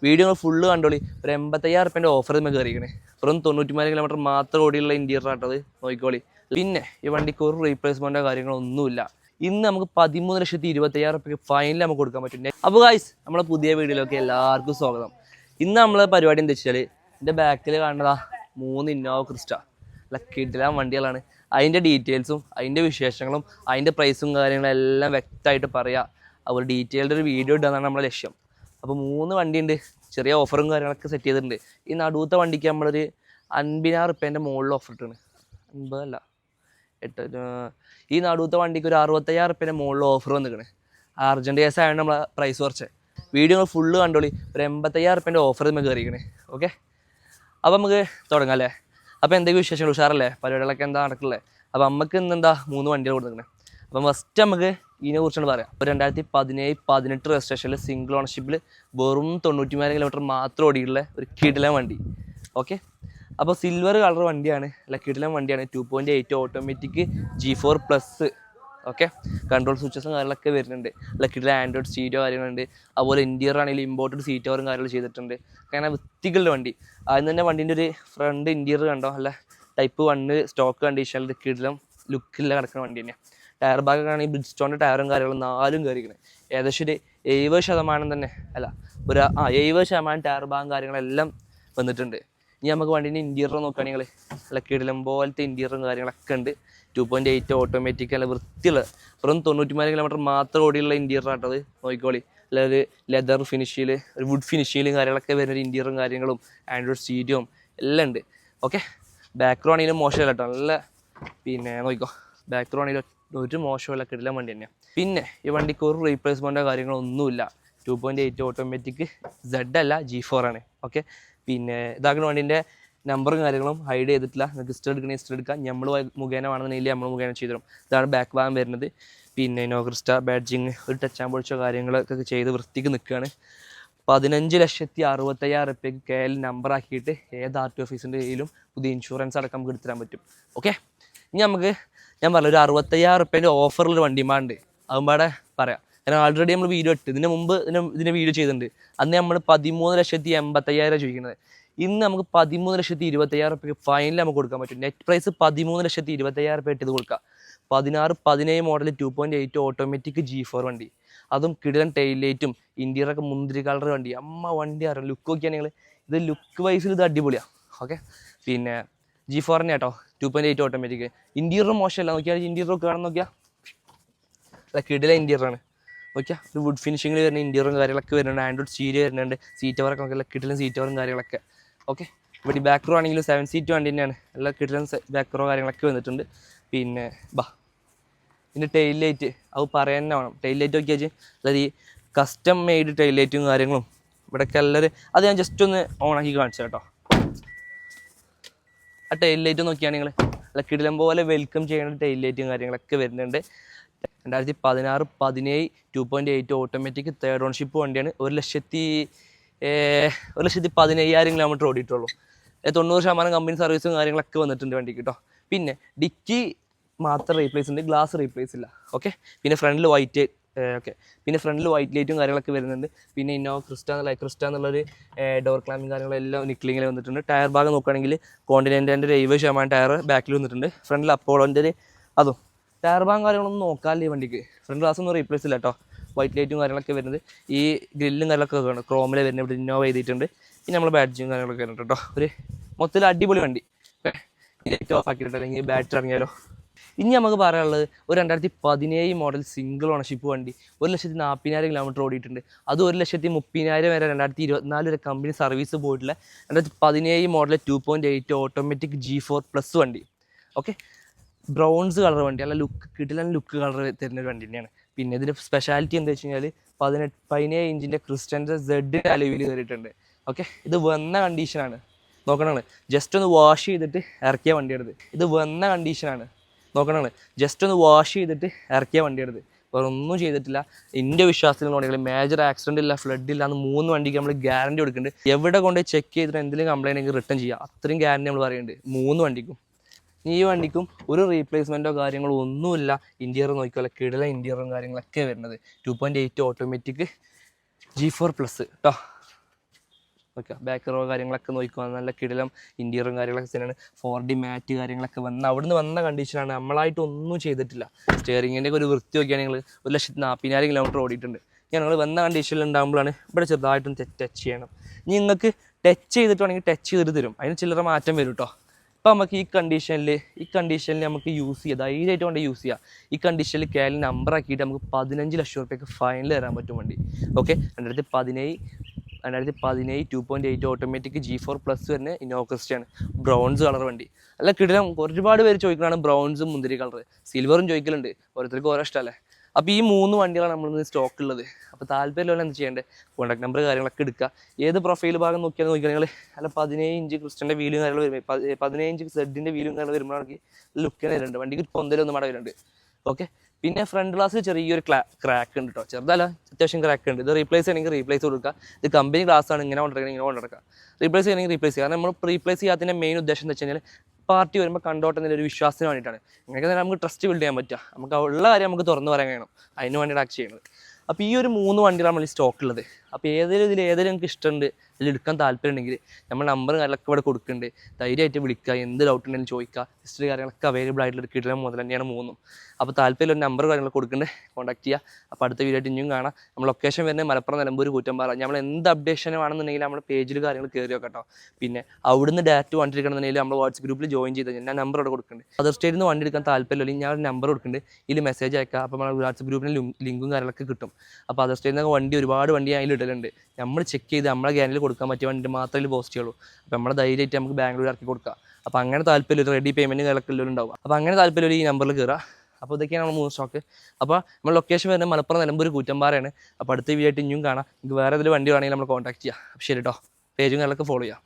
Video full കണ്ടോളി. ഒരു 85,000 offer നമുക്ക് കയറിക്കണേ. വെറും 94 കിലോമീറ്റർ മാത്രം ഓടിയുള്ള ഇന്റീരിയർ ആട്ടത് നോക്കിക്കോളി. പിന്നെ ഈ വണ്ടിക്ക് ഒരു റീപ്ലേസ്മെന്റോ കാര്യങ്ങളൊന്നുമില്ല. ഇന്ന് നമുക്ക് 13,25,000 ഫൈനൽ നമുക്ക് കൊടുക്കാൻ പറ്റും. അപ്പോൾ ഗൈസ്, നമ്മളെ പുതിയ വീഡിയോയിലൊക്കെ എല്ലാവർക്കും സ്വാഗതം. ഇന്ന് നമ്മളെ പരിപാടി എന്താ വെച്ചാൽ, എൻ്റെ ബാക്കിൽ കാണുന്നതാ 3 ഇന്നോവ ക്രിസ്റ്റ. കിടിലൻ വണ്ടികളാണ്. അതിൻ്റെ ഡീറ്റെയിൽസും അതിൻ്റെ വിശേഷങ്ങളും അതിൻ്റെ പ്രൈസും കാര്യങ്ങളും എല്ലാം വ്യക്തമായിട്ട് പറയാം. അതുപോലെ ഡീറ്റെയിൽഡ് ഒരു വീഡിയോ ഇടാന്നാണ് നമ്മുടെ ലക്ഷ്യം. അപ്പോൾ 3 വണ്ടിയുണ്ട്. ചെറിയ ഓഫറും കാര്യങ്ങളൊക്കെ സെറ്റ് ചെയ്തിട്ടുണ്ട്. ഈ നടുവത്തെ വണ്ടിക്ക് നമ്മളൊരു 50,000 മുകളിൽ ഓഫർ ഇട്ടാണ്. 50 അല്ല 8. ഈ നടുവത്തെ വണ്ടിക്ക് ഒരു 65,000 മുകളിൽ ഓഫർ വന്നിരിക്കണേ. അർജൻറ്റ് കേസ് ആയതുകൊണ്ട് നമ്മളെ പ്രൈസ് കുറച്ച്. വീഡിയോ ഫുള്ള് കണ്ടോളി. ഒരു 85,000 ഓഫർ നമുക്ക് കയറിക്കണേ. ഓക്കെ, അപ്പോൾ നമുക്ക് തുടങ്ങാം അല്ലേ. അപ്പോൾ എന്തെങ്കിലും വിശേഷങ്ങൾ ഉഷാറല്ലേ, പരിപാടികളൊക്കെ എന്താ നടക്കില്ലേ. അപ്പോൾ നമുക്ക് ഇന്നെന്താ 3 വണ്ടികൾ കൊടുത്തിരിക്കണേ. അപ്പം ഫസ്റ്റ് നമുക്ക് ഇതിനെ കുറിച്ചാണ് പറയാം. ഒരു 2017-18 രജിസ്ട്രേഷനിൽ സിംഗിൾ ഓണർഷിപ്പിൽ വെറും 94 കിലോമീറ്റർ മാത്രം ഓടിയുള്ള ഒരു കിടിലൻ വണ്ടി. ഓക്കെ, അപ്പോൾ സിൽവർ കളർ വണ്ടിയാണ്. അല്ല, കിടിലൻ വണ്ടിയാണ്. 2.8 ഓട്ടോമാറ്റിക് G4+. ഓക്കെ, കൺട്രോൾ സ്വിച്ചസും കാര്യങ്ങളൊക്കെ വരുന്നുണ്ട്. അല്ല, കിടിലൻ ആൻഡ്രോയിഡ് സ്റ്റീരിയോ കാര്യങ്ങളുണ്ട്. അതുപോലെ ഇന്റീരിയർ ആണെങ്കിൽ ഇമ്പോർട്ടഡ് സീറ്റ് കവറും കാര്യങ്ങൾ ചെയ്തിട്ടുണ്ട്. അങ്ങനെ വൃത്തികളുടെ വണ്ടി. ആദ്യം തന്നെ വണ്ടീൻ്റെ ഒരു ഫ്രണ്ട് ഇന്റീരിയർ കണ്ടോ. അല്ല, ടൈപ്പ് 1 സ്റ്റോക്ക് കണ്ടീഷനിൽ കിടിലം ലുക്കില്ല കിടക്കുന്ന വണ്ടി തന്നെയാണ്. ടയർ ഭാഗമൊക്കെ ആണെങ്കിൽ ബ്രിഡ്സ്റ്റോണിൻ്റെ ടയറും കാര്യങ്ങളും 4 കയറിക്കണേ. ഏകദേശം ഒരു 70% തന്നെ, അല്ല ഒരു 70% ടയർ ഭാഗം കാര്യങ്ങളെല്ലാം വന്നിട്ടുണ്ട്. ഇനി നമുക്ക് വണ്ടീൻ്റെ ഇൻറ്റീരിയർ നോക്കുകയാണെങ്കിൽ അല്ല, കിടിലം പോലത്തെ ഇൻറ്റീരിയറും കാര്യങ്ങളൊക്കെ ഉണ്ട്. 2.8 ഓട്ടോമാറ്റിക്, അല്ല വൃത്തിയുള്ള. വെറും 94 കിലോമീറ്റർ മാത്രം ഓടിയുള്ള ഇൻറ്റീരിയർ ആട്ടത് നോക്കിക്കോളി. അല്ല, ഒരു ലെതർ ഫിനിഷിൽ, ഒരു വുഡ് ഫിനിഷിലും കാര്യങ്ങളൊക്കെ വരുന്നൊരു ഇൻറ്റീരിയറും കാര്യങ്ങളും ആൻഡ്രോയിഡ് സ്റ്റീരിയോയും എല്ലാം ഉണ്ട്. ഓക്കെ, ബാക്ക് റോ ആണെങ്കിലും മോശമല്ല കേട്ടോ. നല്ല പിന്നെ നോക്കിക്കോ, ബാക്ക് റോ ആണെങ്കിലും ഒരു മോശമല്ല, കിടിലൻ വണ്ടി തന്നെയാണ്. പിന്നെ ഈ വണ്ടിക്ക് ഒരു റീപ്ലേസ്മെൻറ്റോ കാര്യങ്ങളൊന്നുമില്ല. 2.8 ഓട്ടോമാറ്റിക് Z അല്ല, G4 ആണ്. ഓക്കെ, പിന്നെ ഇതാക്കുന്ന വണ്ടീൻ്റെ നമ്പറും കാര്യങ്ങളും ഹൈഡ് ചെയ്തിട്ടില്ല. നിങ്ങൾക്ക് ഇഷ്ടം എടുക്കണമെങ്കിൽ ഇഷ്ടം എടുക്കാം. നമ്മൾ മുഖേന വേണമെന്നില്ല, നമ്മൾ മുഖേന ചെയ്തിടും. ഇതാണ് ബാക്ക് ഭാഗം വരുന്നത്. പിന്നെ നോക്രിസ്റ്റ ബാഡ്ജിങ്, ഒരു ടച്ച് ആൻഡ് പൊളിച്ചോ കാര്യങ്ങളൊക്കെ ചെയ്ത് വൃത്തിക്ക് നിൽക്കുകയാണ്. 15,65,000 KL നമ്പറാക്കിയിട്ട് ഏത് RT ഓഫീസിൻ്റെ കയ്യിലും പുതിയ ഇൻഷുറൻസ് അടക്കം നമുക്ക് എടുത്തിടാൻ പറ്റും. ഓക്കെ, ഇനി നമുക്ക് ഞാൻ പറഞ്ഞു ഒരു 65,000 ഓഫറിലൊരു വണ്ടിമാണ്ട് അതുമ്പാടെ പറയാം. കാരണം ആൾറെഡി നമ്മൾ വീഡിയോ ഇട്ട് ഇതിന് മുമ്പ് ഇതിൻ്റെ വീഡിയോ ചെയ്തിട്ടുണ്ട്. അന്ന് നമ്മൾ 13,85,000 ചോദിക്കുന്നത്. ഇന്ന് നമുക്ക് 13,25,000 ഫൈനൽ നമുക്ക് കൊടുക്കാൻ പറ്റും. നെറ്റ് പ്രൈസ് 13,25,000 ഇട്ട് ഇത് കൊടുക്കാം. 16-17 മോഡൽ 2.8 ഓട്ടോമാറ്റിക് G4 വണ്ടി, അതും കിടിലൻ ടെയിൽ ലൈറ്റും ഇൻറ്റീരിയറൊക്കെ മുന്തിരി കളർ വണ്ടി. വണ്ടി അറിയാം. ലുക്ക് നോക്കിയാൽ നിങ്ങൾ ഇത് ലുക്ക് വൈസിൽ ഇത് അടിപൊളിയാണ്. ഓക്കെ, പിന്നെ G4 തന്നെ കേട്ടോ. 2.8 ഓട്ടോമാറ്റിക്. ഇൻറ്റീരിയർ മോശമല്ല. നോക്കിയാൽ ഇൻറ്റീരിയർ കാണാൻ നോക്കിയാൽ അല്ല, കിടിലൻ ഇൻറ്റീരിയറാണ്. നോക്കിയാൽ ഒരു വുഡ് ഫിനിഷിങ്ങിൽ വരുന്ന ഇൻറ്റീരിയറും കാര്യങ്ങളൊക്കെ വരുന്നുണ്ട്. ആൻഡ്രോയിഡ് സ്റ്റീരിയോ വരുന്നുണ്ട്. സീറ്റ് കവറൊക്കെ നോക്കിയാൽ കിടിലൻ സീറ്റ് കവറും കാര്യങ്ങളൊക്കെ. ഓക്കെ, ഇവിടെ ബാക്ക് റോ ആണെങ്കിലും 7 സീറ്റ് വണ്ടി തന്നെയാണ്. എല്ലാ കിടിലൻ ബാക്ക് റോ കാര്യങ്ങളൊക്കെ വന്നിട്ടുണ്ട്. പിന്നെ ഇതിൻ്റെ ടെയിൽ ലൈറ്റ് അത് പറയാൻ തന്നെ വേണം. ടെയിൽ ലൈറ്റ് നോക്കിയാൽ അതായത് ഈ കസ്റ്റം മെയ്ഡ് ടെയിൽ ലൈറ്റും കാര്യങ്ങളും ഇവിടെയൊക്കെ എല്ലാവരും അത് ഞാൻ ജസ്റ്റ് ഒന്ന് ഓണാക്കി കാണിച്ചു കേട്ടോ. ആ ടെയിൽ ലൈറ്റ് നോക്കിയാണ് നിങ്ങൾ അല്ല, കിടിലം പോലെ വെൽക്കം ചെയ്യുന്ന ടെയിൽ ലൈറ്റും കാര്യങ്ങളൊക്കെ വരുന്നുണ്ട്. 2016-17 2.8 ഓട്ടോമാറ്റിക് തേർഡ് ഓൺഷിപ്പ് വണ്ടിയാണ്. 1,15,000 കിലോമീറ്റർ ഓടിയിട്ടുള്ളൂ. 90% കമ്പനി സർവീസും കാര്യങ്ങളൊക്കെ വന്നിട്ടുണ്ട് വണ്ടിക്ക് കേട്ടോ. പിന്നെ ഡിക്കി മാത്രം റീപ്ലേസ് ഉണ്ട്, ഗ്ലാസ് റീപ്ലേസ് ഇല്ല. ഓക്കെ, പിന്നെ ഫ്രണ്ടിൽ വൈറ്റ് ലൈറ്റും കാര്യങ്ങളൊക്കെ വരുന്നുണ്ട്. പിന്നെ ഇന്നോവ ക്രിസ്റ്റ എന്നുള്ളൊരു ഡോർ ക്ലാമ്പും കാര്യങ്ങളെല്ലാം നിക്ലിങ്ങിൽ വന്നിട്ടുണ്ട്. ടയർ ഭാഗം നോക്കുകയാണെങ്കിൽ കോണ്ടിനെൻ്റിൻ്റെ 70% ടയർ ബാക്കിൽ വന്നിട്ടുണ്ട്. ഫ്രണ്ടിൽ അപ്പോളോൻ്റെ അതും ടയർ ഭാഗം കാര്യങ്ങളൊന്നും നോക്കാറില്ല വണ്ടിക്ക്. ഫ്രണ്ട് ഗ്ലാസ് ഒന്നും റീപ്ലേസ് ഇല്ല കേട്ടോ. വൈറ്റ് ലൈറ്റും കാര്യങ്ങളൊക്കെ വരുന്നത്. ഈ ഗ്രില്ലും കാര്യങ്ങളൊക്കെ വേണം ക്രോമിൽ വരുന്നത്. ഇവിടെ ഇന്നോവ എഴുതിയിട്ടുണ്ട്. പിന്നെ നമ്മൾ ബാഡ്ജും കാര്യങ്ങളൊക്കെ വരുന്നുണ്ട് കേട്ടോ. ഒരു മൊത്തത്തിൽ അടിപൊളി വണ്ടി. ലൈറ്റ് ഓഫ് ആക്കിയിട്ടുണ്ട്, അല്ലെങ്കിൽ ബാറ്ററി ഇറങ്ങിയാലോ. ഇനി നമുക്ക് പറയാനുള്ളത് ഒരു 2017 മോഡൽ സിംഗിൾ ഓണർഷിപ്പ് വണ്ടി. 1,40,000 കിലോമീറ്റർ ഓടിയിട്ടുണ്ട്. അത് 1,30,000 വരെ 2024 വരെ കമ്പനി സർവീസ് പോയിട്ടുള്ള 2017 മോഡൽ 2.8 ഓട്ടോമാറ്റിക് G4+ വണ്ടി. ഓക്കെ, ബ്രൗൺസ് കളർ വണ്ടി. അല്ല, കിടിലൻ ലുക്ക് കളർ തരുന്നൊരു വണ്ടി തന്നെയാണ്. പിന്നെ ഇതിൻ്റെ സ്പെഷ്യാലിറ്റി എന്താ വെച്ച് കഴിഞ്ഞാൽ 17 ഇഞ്ചിൻ്റെ ക്രിസ്റ്റൻ്റെ Z അലോയിൽ കയറിയിട്ടുണ്ട്. ഓക്കെ, ഇത് വന്ന കണ്ടീഷനാണ്. നോക്കണേ, ജസ്റ്റ് ഒന്ന് വാഷ് ചെയ്തിട്ട് ഇറക്കിയ വണ്ടിയെടുത്ത്. ഇത് വന്ന കണ്ടീഷനാണ്. നോക്കണേ, ജസ്റ്റ് ഒന്ന് വാഷ് ചെയ്തിട്ട് ഇറക്കിയ വണ്ടിയെടുത്ത്. വേറെ ഒന്നും ചെയ്തിട്ടില്ല. എൻ്റെ വിശ്വാസത്തിൽ നോക്കിയാൽ മേജർ ആക്സിഡൻ്റ് ഇല്ല, ഫ്ലഡ് ഇല്ല എന്ന് 3 വണ്ടിക്ക് നമ്മൾ ഗ്യാരണ്ടി കൊടുക്കുന്നുണ്ട്. എവിടെ കൊണ്ട് ചെക്ക് ചെയ്തിട്ട് എന്തെങ്കിലും കംപ്ലൈൻറ്റ് ആണെങ്കിൽ റിട്ടേൺ ചെയ്യുക. അത്രയും ഗ്യാരണ്ടി നമ്മൾ പറയുന്നുണ്ട് 3 വണ്ടിക്കും. ഈ വണ്ടിക്കും ഒരു റീപ്ലേസ്മെൻറ്റോ കാര്യങ്ങളോ ഒന്നുമില്ല. ഇൻറ്റീരിയർ നോക്കിയാൽ കിടില ഇൻറ്റീരിയറും കാര്യങ്ങളൊക്കെ വരുന്നത്. 2.8 ഓട്ടോമാറ്റിക് G4+ കേട്ടോ. ഓക്കെ ബാക്ക് റോ കാര്യങ്ങളൊക്കെ നോക്കുക, നല്ല കിടിലം ഇൻറ്റീരിയറും കാര്യങ്ങളൊക്കെ തന്നെയാണ്. 4D മാറ്റ് കാര്യങ്ങളൊക്കെ അവിടുന്ന് വന്ന കണ്ടീഷനാണ്, നമ്മളായിട്ട് ഒന്നും ചെയ്തിട്ടില്ല. സ്റ്റിയറിങ്ങിൻ്റെ ഒരു വൃത്തി നോക്കിയാണെങ്കിൽ 1,40,000 കിലോമീറ്റർ ഓടിയിട്ടുണ്ട്. ഞങ്ങൾ വന്ന കണ്ടീഷനിൽ ഉണ്ടാകുമ്പോഴാണ് ഇവിടെ ചെറുതായിട്ടൊന്ന് ടച്ച് ചെയ്യണം. ഇനി നിങ്ങൾക്ക് ടച്ച് ചെയ്തിട്ട് വേണമെങ്കിൽ ടച്ച് ചെയ്തിട്ട് തരും, അതിന് ചില്ലറ മാറ്റം വരും കേട്ടോ. ഇപ്പോൾ നമുക്ക് ഈ കണ്ടീഷനിൽ നമുക്ക് യൂസ് ചെയ്യാം, ധൈര്യമായിട്ട് കൊണ്ട് യൂസ് ചെയ്യാം. ഈ കണ്ടീഷനിൽ കേരള നമ്പർ ആക്കിയിട്ട് നമുക്ക് 15 ലക്ഷം റുപ്യക്ക് ഫൈനൽ തരാൻ പറ്റും വണ്ടി. ഓക്കെ, 2017 2.8 ഓട്ടോമാറ്റിക് G4+ വരുന്ന ഇന്നോവ ക്രിസ്റ്റയാണ്, ബ്രൗൺസ് കളർ വണ്ടി. അല്ല കിടിലം. ഒരുപാട് പേര് ചോദിക്കുന്നതാണ് ബ്രൗൺസും മുന്തിരി കളർ, സിൽവറും ചോദിക്കലുണ്ട്, ഓരോരുത്തർക്ക് ഓരോ ഇഷ്ടമല്ലേ. അപ്പോൾ ഈ 3 വണ്ടികളാണ് നമ്മളിന്ന് സ്റ്റോക്ക് ഉള്ളത്. അപ്പോൾ താല്പര്യമുള്ള എന്ത് ചെയ്യേണ്ടത്, കോൺടാക്ട് നമ്പർ കാര്യങ്ങളൊക്കെ എടുക്കുക. ഏത് പ്രൊഫൈൽ ഭാഗം നോക്കിയാൽ നിങ്ങൾ നല്ല 17 ഇഞ്ച് ക്രിസ്റ്റൻ്റെ വീലും കാര്യങ്ങൾ വരുമ്പോൾ 15 ഇഞ്ച് സെഡിൻ്റെ വീലും കാര്യങ്ങൾ വരുമ്പോഴാണെങ്കിൽ ലുക്ക് വരുന്നുണ്ട്, വണ്ടിക്ക് പൊന്തലൊന്നും അവിടെ വരുന്നുണ്ട്. ഓക്കെ, പിന്നെ ഫ്രണ്ട് ഗ്ലാസ്സിൽ ചെറിയൊരു ക്രാക്ക് ഉണ്ട് കേട്ടോ, ചെറുതല്ല, അത്യാവശ്യം ക്രാക്ക് ഉണ്ട്. ഇത് റീപ്ലേസ് ചെയ്യണമെങ്കിൽ റീപ്ലേസ് കൊടുക്കുക. ഇത് കമ്പനി ഗ്ലാസ് ആണ്, ഇങ്ങനെ കൊണ്ടുനടക്കുക. റീപ്ലേസ് ചെയ്യണമെങ്കിൽ റീപ്ലേസ് ചെയ്യുക. കാരണം നമ്മൾ റീപ്ലേസ് ചെയ്യാത്തതിൻ്റെ മെയിൻ ഉദ്ദേശം എന്ന് വെച്ച് കഴിഞ്ഞാൽ പാർട്ടി വരുമ്പോൾ കണ്ടോട്ടെ ഒരു വിശ്വാസത്തിന് വേണ്ടിയിട്ടാണ്. ഇങ്ങനെയൊക്കെ തന്നെ നമുക്ക് ട്രസ്റ്റ് ബിൽഡ് ചെയ്യാൻ പറ്റുക, നമുക്ക് ഉള്ള കാര്യം നമുക്ക് തുറന്നു പറയാൻ കഴിയണം, അതിന് വേണ്ടിയിട്ട് ആക്ട് ചെയ്യണത്. അപ്പോൾ ഈ ഒരു 3 വണ്ടികളാണ് നമ്മൾ ഈ സ്റ്റോക്കുള്ളത്. അപ്പോൾ ഏതെങ്കിലും നിങ്ങൾക്ക് ഇഷ്ടമുണ്ട്, അതിൽ എടുക്കാൻ താല്പര്യം ഉണ്ടെങ്കിൽ നമ്മൾ നമ്പറും കാര്യങ്ങളൊക്കെ ഇവിടെ കൊടുക്കുന്നുണ്ട്, ധൈര്യമായിട്ട് വിളിക്കുക, എന്ത് ഡൗട്ട് ഉണ്ടെങ്കിലും ചോദിക്കുക. ഹിസ്റ്ററി കാര്യങ്ങളൊക്കെ അവൈലബിൾ ആയിട്ടുള്ള കിട്ടുന്ന മുതൽ തന്നെയാണ് 3. അപ്പോൾ താല്പര്യം നമ്പർ കാര്യങ്ങളൊക്കെ കൊടുക്കുന്നുണ്ട്, കോൺടാക്ട് ചെയ്യുക. അപ്പോൾ അടുത്ത വീഡിയോ ആയിട്ട് ഇനിയും കാണാം. നമ്മൾ ലൊക്കേഷൻ വരുന്നത് മലപ്പുറം, നിലമ്പൂർ, കൂറ്റമ്പാറ. നമ്മൾ എന്ത് അപ്ഡേഷൻ ആണെന്നുണ്ടെങ്കിൽ നമ്മുടെ പേജിൽ കാര്യങ്ങൾ കയറി വെക്കട്ടോ. പിന്നെ അവിടുന്ന് ഡയറക്റ്റ് വണ്ടി എടുക്കണമെന്നുണ്ടെങ്കിൽ നമ്മൾ വാട്സ്ആപ്പ് ഗ്രൂപ്പിൽ ജോയിൻ ചെയ്ത് ഞാൻ നമ്പർ അവിടെ കൊടുക്കുന്നുണ്ട്. അതർ സ്റ്റേറ്റിൽ നിന്ന് വണ്ടി എടുക്കാൻ താല്പര്യമില്ലെങ്കിൽ ഞാൻ നമ്പർ കൊടുക്കുന്നുണ്ട്, ഇതിൽ മെസ്സേജ് അയക്കുക. അപ്പോൾ നമ്മൾ വാട്സ്ആപ്പ് ഗ്രൂപ്പിൽ ലിങ്കും കാര്യങ്ങളൊക്കെ കിട്ടും. അപ്പോൾ അതർ സ്റ്റേറ്റിൽ നിന്ന് ഒരുപാട് വണ്ടി അതിൽ ഇടലുണ്ട്. നമ്മൾ ചെക്ക് ചെയ്ത് നമ്മളെ ഗ്യാരണ്ടിയിൽ കൊടുക്കാൻ പറ്റിയ വണ്ടി മാത്രമേ പോസ്റ്റ് ചെയ്യുള്ളൂ. അപ്പോൾ നമ്മുടെ ധൈര്യമായിട്ട് നമുക്ക് ബാംഗ്ലൂർ ഇറക്കി കൊടുക്കാം. അപ്പോൾ അങ്ങനെ താല്പര്യം റെഡി പേയ്മെൻറ്റ് കാര്യങ്ങളൊക്കെ ഉണ്ടാവും. അപ്പോൾ അങ്ങനെ താല്പര്യം ഈ നമ്പറിൽ കയറുക. അപ്പോൾ ഇതൊക്കെയാണ് നമ്മൾ 3 സ്റ്റോക്ക്. അപ്പോൾ നമ്മൾ ലൊക്കേഷൻ വരുന്നത് മലപ്പുറം, നിലമ്പൂർ, കൂറ്റമ്പാറയാണ്. അപ്പോൾ അടുത്ത വീഡിയോ ആയിട്ട് ഇനിയും കാണാം. നിങ്ങൾക്ക് വേറെ ഏതെങ്കിലും വണ്ടി വേണമെങ്കിൽ നമ്മൾ കോൺടാക്ട് ചെയ്യാം. ശരി കേട്ടോ, പേജും കാര്യങ്ങളൊക്കെ ഫോളോ ചെയ്യാം.